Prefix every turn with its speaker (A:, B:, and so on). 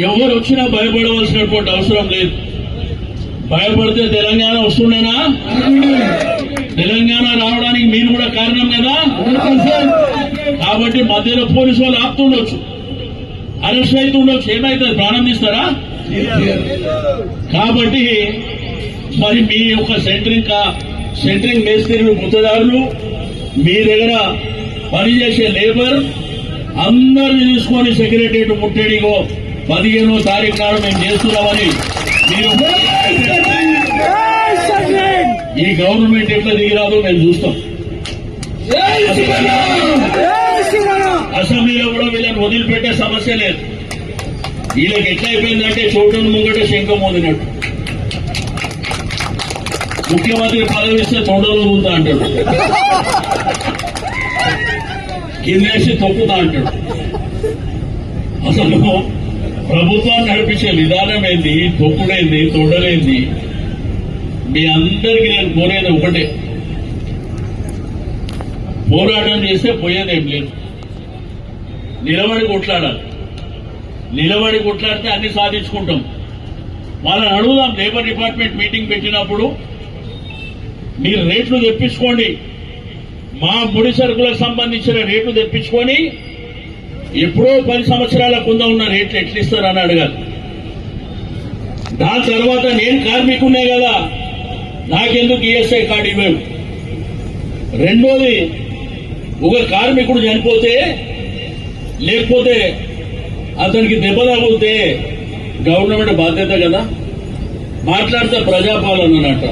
A: ఎవరు వచ్చినా భయపడవలసినటువంటి అవసరం లేదు. భయపడితే తెలంగాణ వస్తుండేనా? తెలంగాణ రావడానికి మీరు కూడా కారణం కదా. కాబట్టి మధ్యలో పోలీసు వాళ్ళు ఆపుతుండొచ్చు, అరెస్ట్ అవుతుండొచ్చు, ఏమైతుంది? ప్రాణం తీస్తారా? కాబట్టి మరి మీ యొక్క సెంటరింగ్ మేస్త్రీలు, గుత్తదారులు, మీ దగ్గర పనిచేసే లేబర్ అందరిని తీసుకొని సెక్రటరియట్ ముట్టడిగో 15వ తారీఖు నాడు మేము చేస్తున్నామని మీరు ఈ గవర్నమెంట్ ఎట్లా దిగిరాదో మేము చూస్తాం. అసెంబ్లీలో కూడా వీళ్ళని వదిలిపెట్టే సమస్య లేదు. వీళ్ళకి ఎట్లా అయిపోయిందంటే చోటును ముంగట శంఖం మోదినట్టు. ముఖ్యమంత్రి పదవి ఇస్తే తొండలు ఊగుతా అంటాడు, కిందేసి తొక్కుతా అంటాడు. అసలు ప్రభుత్వాన్ని నడిపించే విధానం ఏంది, తొక్కుడేంది, తొండలేంది? మీ అందరికీ నేను కోరేది ఒకటే, పోరాటం చేస్తే పోయేదేం లేదు. నిలబడి కొట్లాడాలి. నిలబడి కొట్లాడితే అన్ని సాధించుకుంటాం. వాళ్ళని అడుగుదాం. లేబర్ డిపార్ట్మెంట్ మీటింగ్ పెట్టినప్పుడు మీరు రేట్లు తెప్పించుకోండి, మా ముడి సరుకులకు సంబంధించిన రేట్లు తెప్పించుకొని ఎప్పుడో 10 సంవత్సరాల కింద ఉన్న రేట్లు ఎట్లా ఇస్తారని అడగాలి. దాని తర్వాత నేను కార్మికునే కదా, నాకెందుకు ఈఎస్ఐ కార్డు ఇవ్వవు? రెండోది, ఒక కార్మికుడు చనిపోతే లేకపోతే అతనికి దెబ్బ తగిలితే గవర్నమెంట్ బాధ్యత కదా. మాట్లాడితే ప్రజాపాలన అన్నట్ట.